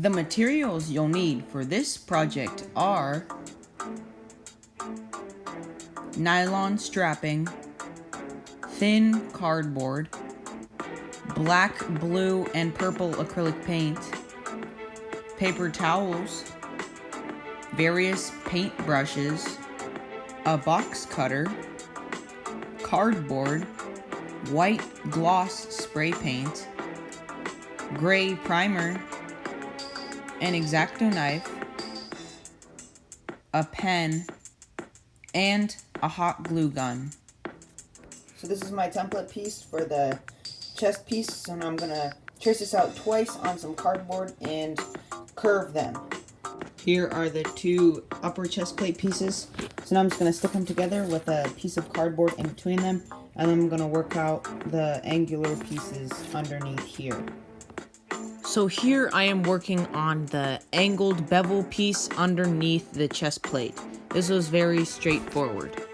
The materials you'll need for this project are nylon strapping, thin cardboard, black, blue, and purple acrylic paint, paper towels, various paint brushes, a box cutter, cardboard, white gloss spray paint, gray primer, an X-Acto knife, a pen, and a hot glue gun. So this is my template piece for the chest piece. So now I'm gonna trace this out twice on some cardboard and curve them. Here are the two upper chest plate pieces. So now I'm just gonna stick them together with a piece of cardboard in between them, and then I'm gonna work out the angular pieces underneath here. So here I am working on the angled bevel piece underneath the chest plate. This was very straightforward.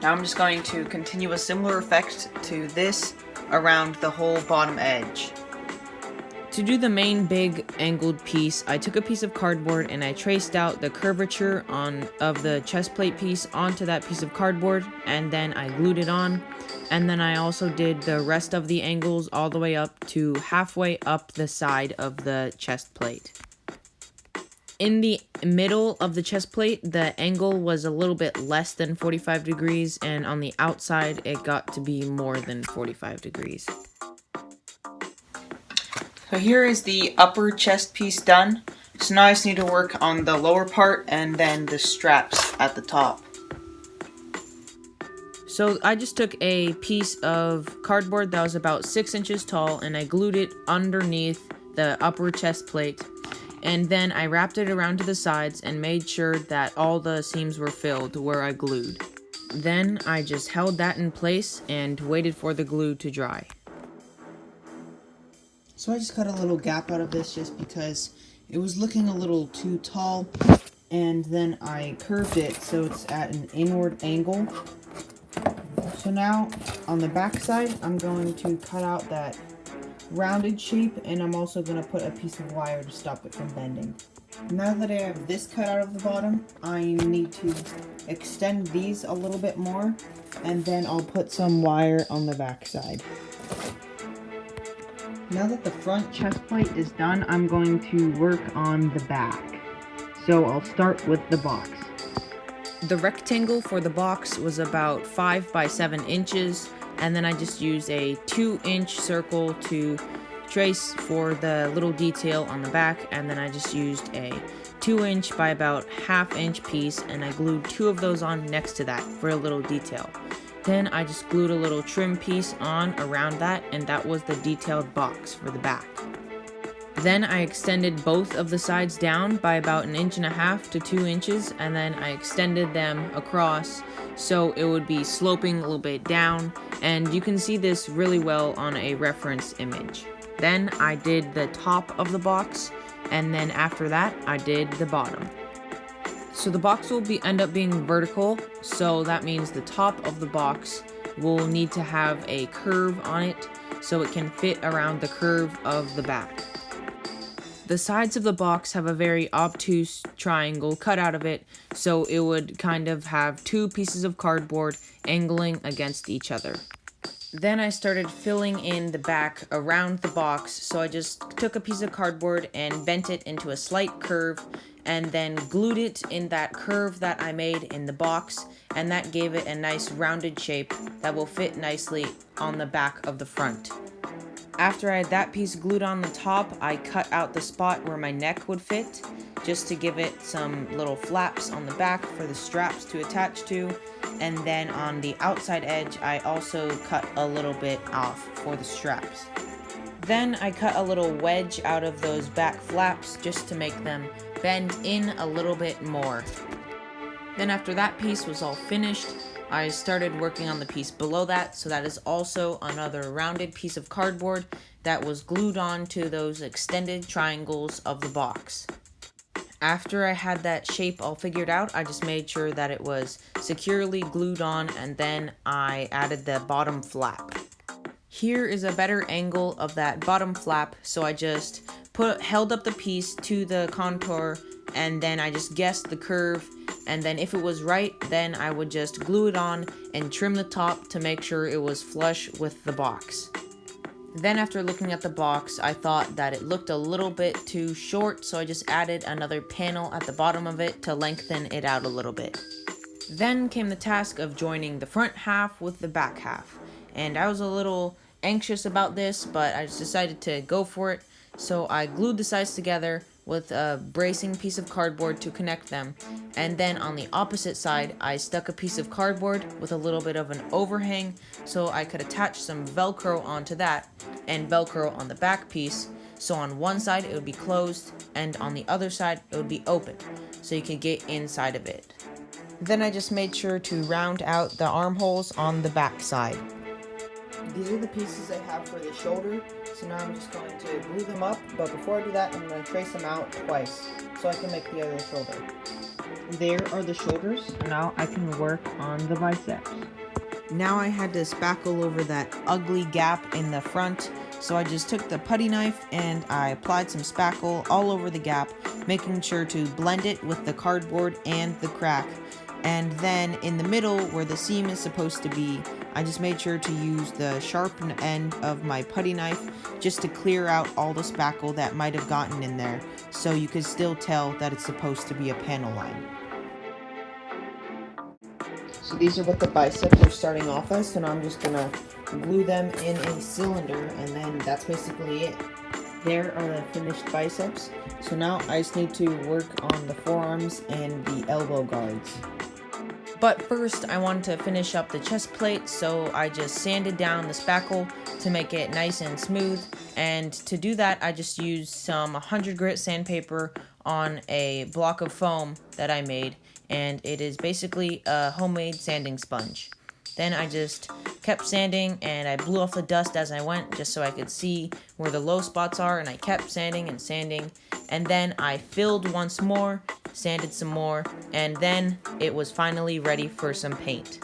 Now I'm just going to continue a similar effect to this around the whole bottom edge. To do the main big angled piece, I took a piece of cardboard and I traced out the curvature of the chest plate piece onto that piece of cardboard, and then I glued it on. And then I also did the rest of the angles all the way up to halfway up the side of the chest plate. In the middle of the chest plate, the angle was a little bit less than 45 degrees, and on the outside, it got to be more than 45 degrees. So here is the upper chest piece done. So now I just need to work on the lower part and then the straps at the top. So I just took a piece of cardboard that was about 6 inches tall and I glued it underneath the upper chest plate. And then I wrapped it around to the sides and made sure that all the seams were filled where I glued. Then I just held that in place and waited for the glue to dry. So I just cut a little gap out of this just because it was looking a little too tall, and then I curved it so it's at an inward angle. So now on the back side, I'm going to cut out that rounded shape, and I'm also going to put a piece of wire to stop it from bending. Now that I have this cut out of the bottom, I need to extend these a little bit more, and then I'll put some wire on the back side. Now that the front chest plate is done, I'm going to work on the back. So I'll start with the box. The rectangle for the box was about 5 by 7 inches, and then I just used a 2-inch circle to trace for the little detail on the back, and then I just used a 2-inch by about 1/2 inch piece, and I glued 2 of those on next to that for a little detail. Then I just glued a little trim piece on around that, and that was the detailed box for the back. Then I extended both of the sides down by about 1.5 to 2 inches, and then I extended them across so it would be sloping a little bit down, and you can see this really well on a reference image. Then I did the top of the box, and then after that I did the bottom. So the box will end up being vertical, so that means the top of the box will need to have a curve on it so it can fit around the curve of the back. The sides of the box have a very obtuse triangle cut out of it, so it would kind of have 2 pieces of cardboard angling against each other. Then I started filling in the back around the box, so I just took a piece of cardboard and bent it into a slight curve, and then glued it in that curve that I made in the box, and that gave it a nice rounded shape that will fit nicely on the back of the front. After I had that piece glued on the top, I cut out the spot where my neck would fit, just to give it some little flaps on the back for the straps to attach to, and then on the outside edge, I also cut a little bit off for the straps. Then I cut a little wedge out of those back flaps just to make them bend in a little bit more. Then after that piece was all finished, I started working on the piece below that, so that is also another rounded piece of cardboard that was glued on to those extended triangles of the box. After I had that shape all figured out, I just made sure that it was securely glued on, and then I added the bottom flap. Here is a better angle of that bottom flap, so I just held up the piece to the contour, and then I just guessed the curve, and then if it was right, then I would just glue it on and trim the top to make sure it was flush with the box. Then after looking at the box, I thought that it looked a little bit too short, so I just added another panel at the bottom of it to lengthen it out a little bit. Then came the task of joining the front half with the back half, and I was a little anxious about this, but I just decided to go for it. So I glued the sides together with a bracing piece of cardboard to connect them, and then on the opposite side I stuck a piece of cardboard with a little bit of an overhang so I could attach some Velcro onto that and Velcro on the back piece, so on one side it would be closed and on the other side it would be open so you could get inside of it. Then I just made sure to round out the armholes on the back side. These are the pieces I have for the shoulder, so now I'm just going to glue them up, but before I do that, I'm going to trace them out twice, so I can make the other shoulder. There are the shoulders. Now I can work on the biceps. Now I had to spackle over that ugly gap in the front, so I just took the putty knife and I applied some spackle all over the gap, making sure to blend it with the cardboard and the crack. And then in the middle where the seam is supposed to be, I just made sure to use the sharpened end of my putty knife just to clear out all the spackle that might have gotten in there, so you could still tell that it's supposed to be a panel line. So these are what the biceps are starting off as, so now I'm just gonna glue them in a cylinder, and then that's basically it. There are the finished biceps, so now I just need to work on the forearms and the elbow guards. But first, I wanted to finish up the chest plate, so I just sanded down the spackle to make it nice and smooth. And to do that, I just used some 100 grit sandpaper on a block of foam that I made, and it is basically a homemade sanding sponge. Then I just kept sanding, and I blew off the dust as I went, just so I could see where the low spots are, and I kept sanding and sanding. And then I filled once more, sanded some more, and then it was finally ready for some paint.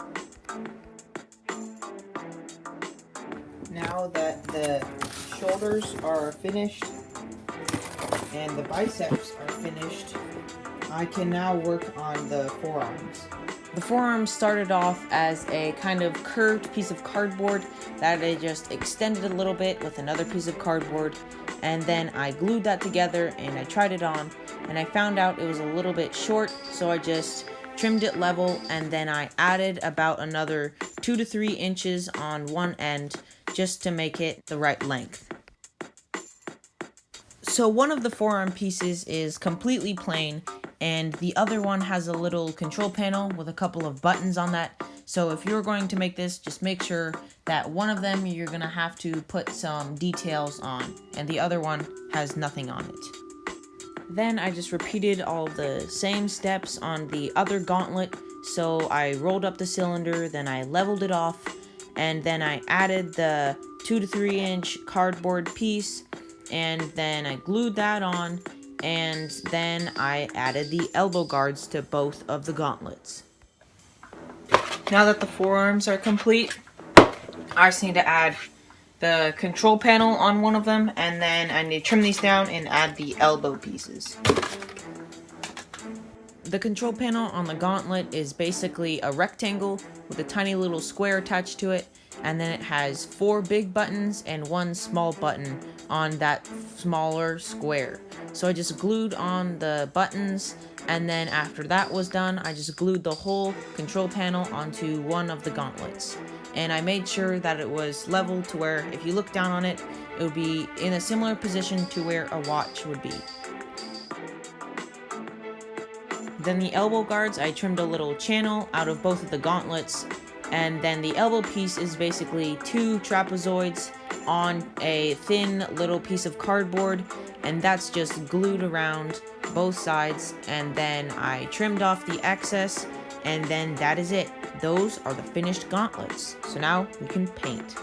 Now that the shoulders are finished and the biceps are finished, I can now work on the forearms. The forearms started off as a kind of curved piece of cardboard that I just extended a little bit with another piece of cardboard, and then I glued that together and I tried it on, and I found out it was a little bit short, so I just trimmed it level, and then I added about another 2 to 3 inches on one end just to make it the right length. So one of the forearm pieces is completely plain, and the other one has a little control panel with a couple of buttons on that. So if you're going to make this, just make sure that one of them you're going to have to put some details on, and the other one has nothing on it. Then I just repeated all the same steps on the other gauntlet. So I rolled up the cylinder, then I leveled it off, and then I added the 2 to 3 inch cardboard piece, and then I glued that on, and then I added the elbow guards to both of the gauntlets. Now that the forearms are complete, I just need to add the control panel on one of them, and then I need to trim these down and add the elbow pieces. The control panel on the gauntlet is basically a rectangle with a tiny little square attached to it, and then it has 4 big buttons and 1 small button on that smaller square. So I just glued on the buttons, and then after that was done, I just glued the whole control panel onto one of the gauntlets. And I made sure that it was level to where if you look down on it, it would be in a similar position to where a watch would be. Then the elbow guards, I trimmed a little channel out of both of the gauntlets, and then the elbow piece is basically 2 trapezoids on a thin little piece of cardboard, and that's just glued around both sides, and then I trimmed off the excess, and then that is it. Those are the finished gauntlets. So now we can paint.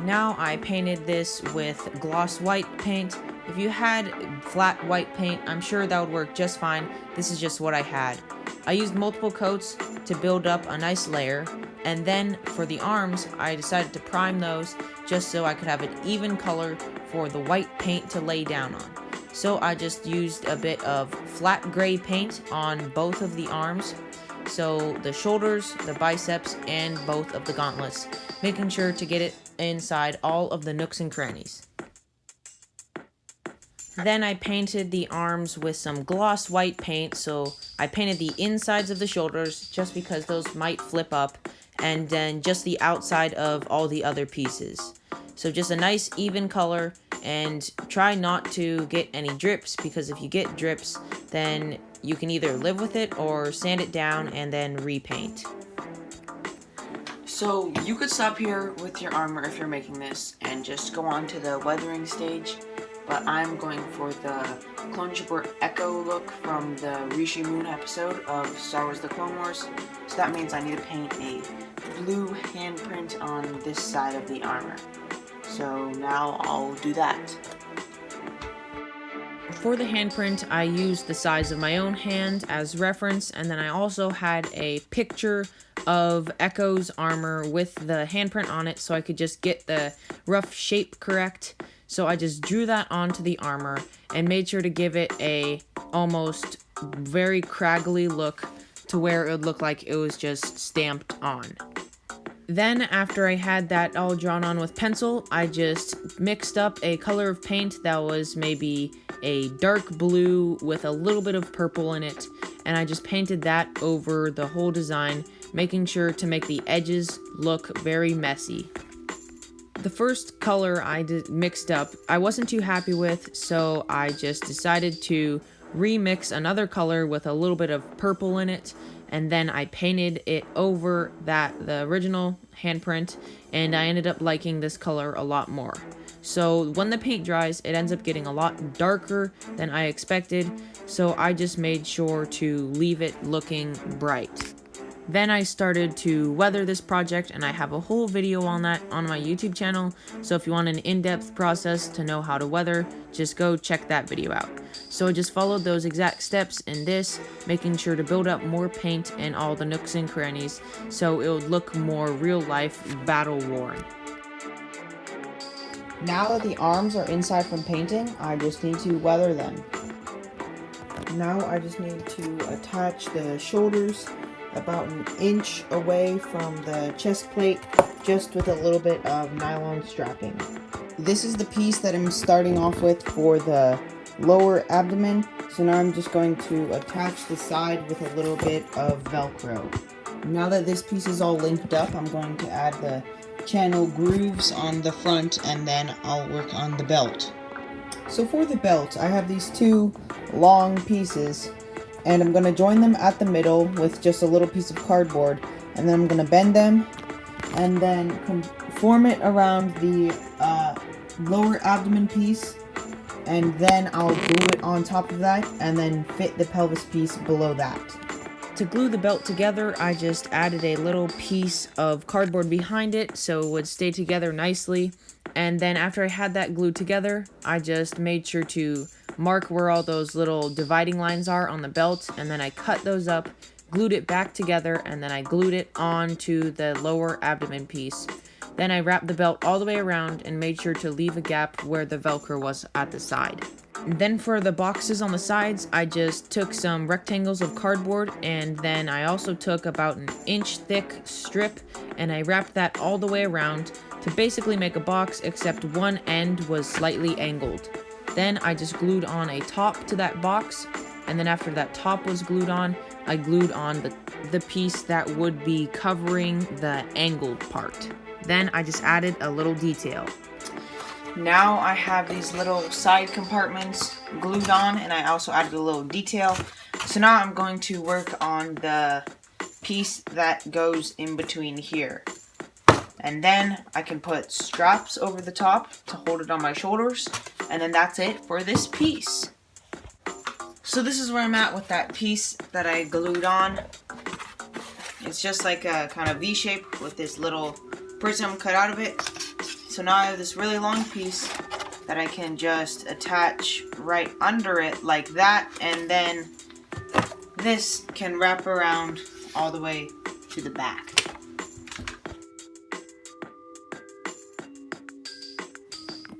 Now I painted this with gloss white paint. If you had flat white paint, I'm sure that would work just fine. This is just what I had. I used multiple coats to build up a nice layer, and then for the arms, I decided to prime those just so I could have an even color for the white paint to lay down on. So I just used a bit of flat gray paint on both of the arms, so the shoulders, the biceps, and both of the gauntlets, making sure to get it inside all of the nooks and crannies. Then I painted the arms with some gloss white paint, so I painted the insides of the shoulders just because those might flip up, and then just the outside of all the other pieces. So just a nice even color, and try not to get any drips, because if you get drips, then you can either live with it or sand it down and then repaint. So you could stop here with your armor if you're making this and just go on to the weathering stage. But I'm going for the Clone Trooper Echo look from the Rishi Moon episode of Star Wars The Clone Wars. So that means I need to paint a blue handprint on this side of the armor. So now I'll do that. For the handprint, I used the size of my own hand as reference, and then I also had a picture of Echo's armor with the handprint on it so I could just get the rough shape correct. So I just drew that onto the armor and made sure to give it a almost very craggly look to where it would look like it was just stamped on. Then after I had that all drawn on with pencil, I just mixed up a color of paint that was maybe a dark blue with a little bit of purple in it, and I just painted that over the whole design, making sure to make the edges look very messy. The first color I mixed up, I wasn't too happy with, so I just decided to remix another color with a little bit of purple in it, and then I painted it over the original handprint, and I ended up liking this color a lot more. So when the paint dries, it ends up getting a lot darker than I expected, so I just made sure to leave it looking bright. Then I started to weather this project, and I have a whole video on that on my YouTube channel, so if you want an in-depth process to know how to weather, just go check that video out. So I just followed those exact steps in this, making sure to build up more paint in all the nooks and crannies, so it would look more real-life, battle-worn. Now that the arms are inside from painting, I just need to weather them. Now I just need to attach the shoulders about an inch away from the chest plate, just with a little bit of nylon strapping. This is the piece that I'm starting off with for the lower abdomen, so now I'm just going to attach the side with a little bit of Velcro. Now that this piece is all linked up, I'm going to add the channel grooves on the front, and then I'll work on the belt. So for the belt, I have these two long pieces, and I'm going to join them at the middle with just a little piece of cardboard, and then I'm going to bend them and then form it around the lower abdomen piece, and then I'll glue it on top of that and then fit the pelvis piece below that. To glue the belt together, I just added a little piece of cardboard behind it so it would stay together nicely, and then after I had that glued together, I just made sure to mark where all those little dividing lines are on the belt, and then I cut those up, glued it back together, and then I glued it onto the lower abdomen piece. Then I wrapped the belt all the way around and made sure to leave a gap where the Velcro was at the side. Then for the boxes on the sides, I just took some rectangles of cardboard, and then I also took about an inch thick strip, and I wrapped that all the way around to basically make a box, except one end was slightly angled. Then I just glued on a top to that box, and then after that top was glued on, I glued on the piece that would be covering the angled part. Then I just added a little detail. Now I have these little side compartments glued on, and I also added a little detail. So now I'm going to work on the piece that goes in between here. And then I can put straps over the top to hold it on my shoulders, and then that's it for this piece. So this is where I'm at with that piece that I glued on. It's just like a kind of V-shape with this little prism cut out of it. So now I have this really long piece that I can just attach right under it like that, and then this can wrap around all the way to the back.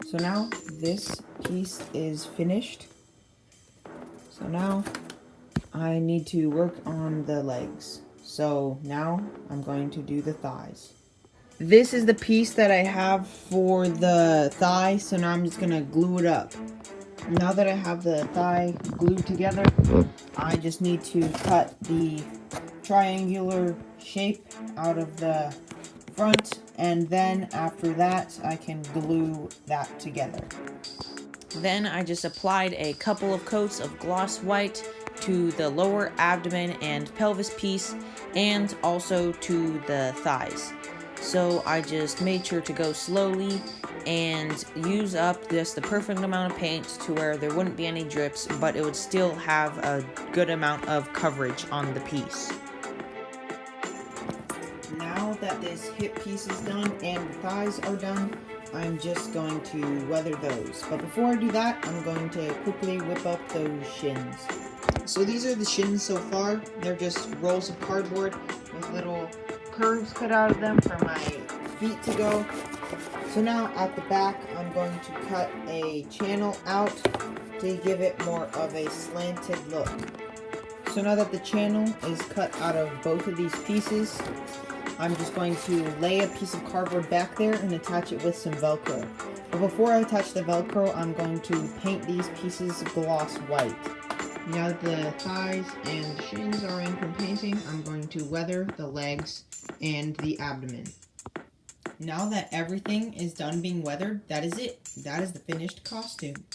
So now this piece is finished, So now I need to work on the legs. So now I'm going to do the thighs. This is the piece that I have for the thigh, so now I'm just gonna glue it up. Now that I have the thigh glued together, I just need to cut the triangular shape out of the front, and then after that I can glue that together. Then I just applied a couple of coats of gloss white to the lower abdomen and pelvis piece, and also to the thighs. So I just made sure to go slowly and use up just the perfect amount of paint to where there wouldn't be any drips, but it would still have a good amount of coverage on the piece. Now that this hip piece is done and the thighs are done, I'm just going to weather those. But before I do that, I'm going to quickly whip up those shins. So these are the shins so far. They're just rolls of cardboard with little curves cut out of them for my feet to go. So now at the back, I'm going to cut a channel out to give it more of a slanted look. So now that the channel is cut out of both of these pieces, I'm just going to lay a piece of cardboard back there and attach it with some Velcro. But before I attach the Velcro, I'm going to paint these pieces gloss white. Now that the thighs and shins are in from painting, I'm going to weather the legs and the abdomen. Now that everything is done being weathered, that is it. That is the finished costume.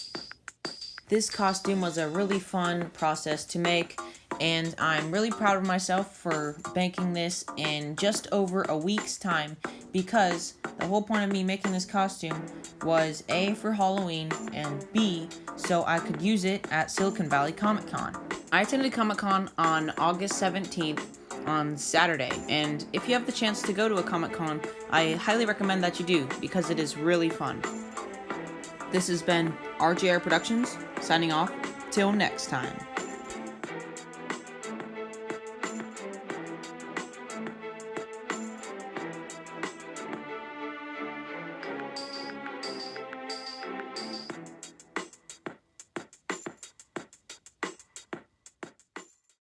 This costume was a really fun process to make, and I'm really proud of myself for making this in just over a week's time, because the whole point of me making this costume was A, for Halloween, and B, so I could use it at Silicon Valley Comic Con. I attended Comic Con on August 17th on Saturday, and if you have the chance to go to a Comic Con, I highly recommend that you do, because it is really fun. This has been RJR Productions, signing off. Till next time.